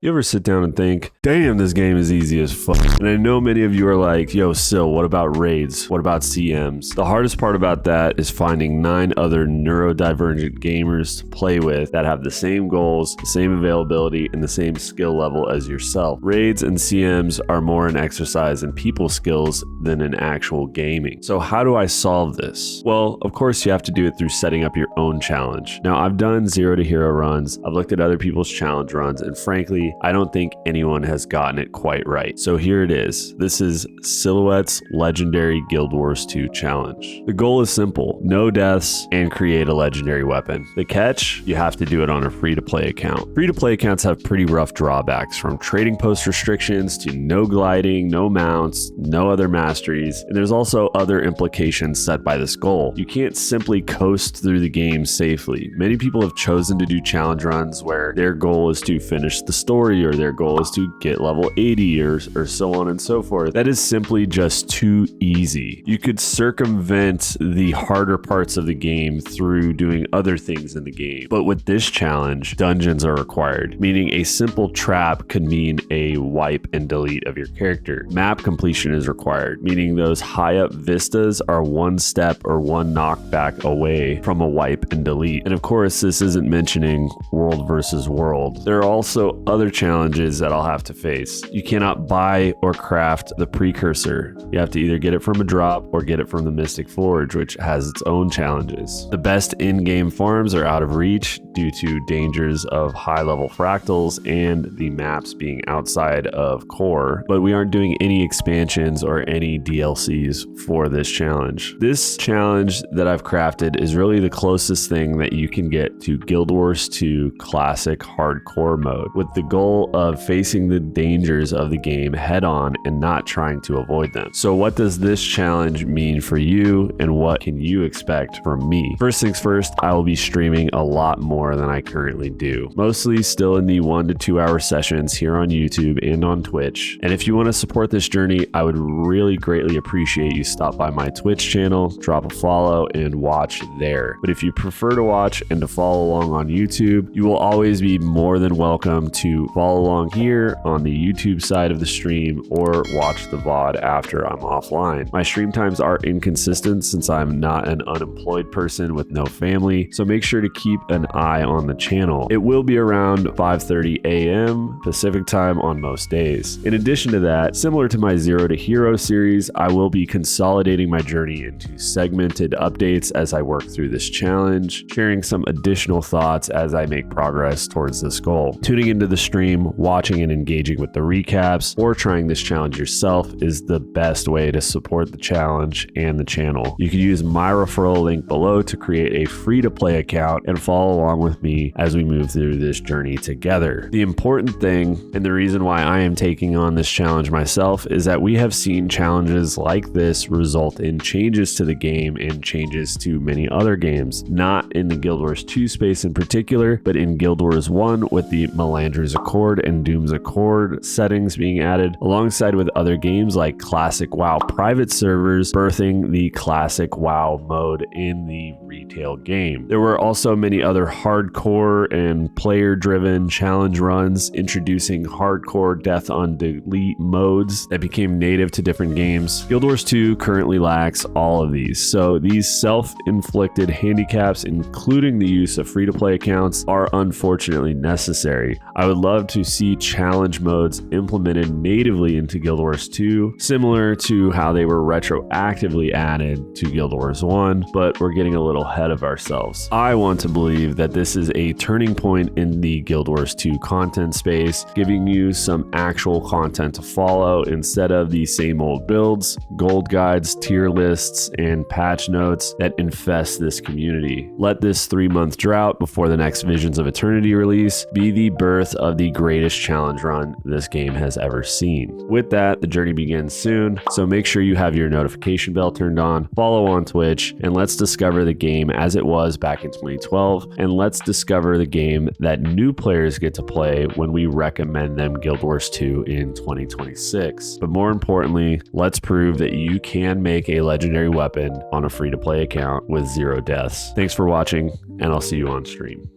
You ever sit down and think, damn, this game is easy as fuck? And I know many of you are like, yo, Sil, what about raids? What about CMs? The hardest part about that is finding 9 other neurodivergent gamers to play with that have the same goals, the same availability, and the same skill level as yourself. Raids and CMs are more an exercise in people skills than in actual gaming. So how do I solve this? Well, of course, you have to do it through setting up your own challenge. Now, I've done 0 to hero runs. I've looked at other people's challenge runs, and frankly, I don't think anyone has gotten it quite right. So here it is. This is Silhouette's Legendary Guild Wars 2 challenge. The goal is simple: no deaths and create a legendary weapon. The catch, you have to do it on a free-to-play account. Free-to-play accounts have pretty rough drawbacks, from trading post restrictions to no gliding, no mounts, no other masteries, and there's also other implications set by this goal. You can't simply coast through the game safely. Many people have chosen to do challenge runs where their goal is to finish the story, or their goal is to get level 80 or so on and so forth. That is simply just too easy. You could circumvent the harder parts of the game through doing other things in the game. But with this challenge, dungeons are required, meaning a simple trap could mean a wipe and delete of your character. Map completion is required, meaning those high up vistas are one step or one knockback away from a wipe and delete. And of course, this isn't mentioning world versus world. There are also other challenges that I'll have to face. You cannot buy or craft the precursor. You have to either get it from a drop or get it from the Mystic Forge, which has its own challenges. The best in-game farms are out of reach due to dangers of high-level fractals and the maps being outside of core, but we aren't doing any expansions or any DLCs for this challenge. This challenge that I've crafted is really the closest thing that you can get to Guild Wars 2 Classic Hardcore mode, with the goal of facing the dangers of the game head on and not trying to avoid them. So what does this challenge mean for you, and what can you expect from me? First things first, I will be streaming a lot more than I currently do, mostly still in the 1 to 2 hour sessions here on YouTube and on Twitch. And if you want to support this journey, I would really greatly appreciate you stop by my Twitch channel, drop a follow, and watch there. But if you prefer to watch and to follow along on YouTube, you will always be more than welcome to follow along here on the YouTube side of the stream or watch the VOD after I'm offline. My stream times are inconsistent since I'm not an unemployed person with no family, so make sure to keep an eye on the channel. It will be around 5:30 a.m. Pacific time on most days. In addition to that, similar to my 0 to Hero series, I will be consolidating my journey into segmented updates as I work through this challenge, sharing some additional thoughts as I make progress towards this goal. Tuning into the stream, watching and engaging with the recaps, or trying this challenge yourself is the best way to support the challenge and the channel. You can use my referral link below to create a free-to-play account and follow along with me as we move through this journey together. The important thing, and the reason why I am taking on this challenge myself, is that we have seen challenges like this result in changes to the game and changes to many other games, not in the Guild Wars 2 space in particular, but in Guild Wars 1 with the Melandra's Accord and Doom's Accord settings being added, alongside with other games like Classic WoW private servers birthing the Classic WoW mode in the retail game. There were also many other hardcore and player-driven challenge runs introducing hardcore death on delete modes that became native to different games. Guild Wars 2 currently lacks all of these, so these self-inflicted handicaps, including the use of free-to-play accounts, are unfortunately necessary. I would love to see challenge modes implemented natively into Guild Wars 2, similar to how they were retroactively added to Guild Wars 1, but we're getting a little ahead of ourselves. I want to believe that this is a turning point in the Guild Wars 2 content space, giving you some actual content to follow instead of the same old builds, gold guides, tier lists, and patch notes that infest this community. Let this 3-month drought before the next Visions of Eternity release be the birth of the greatest challenge run this game has ever seen. With that, the journey begins soon, so make sure you have your notification bell turned on, follow on Twitch, and let's discover the game as it was back in 2012, and let's discover the game that new players get to play when we recommend them Guild Wars 2 in 2026. But more importantly, let's prove that you can make a legendary weapon on a free-to-play account with 0 deaths. Thanks for watching, and I'll see you on stream.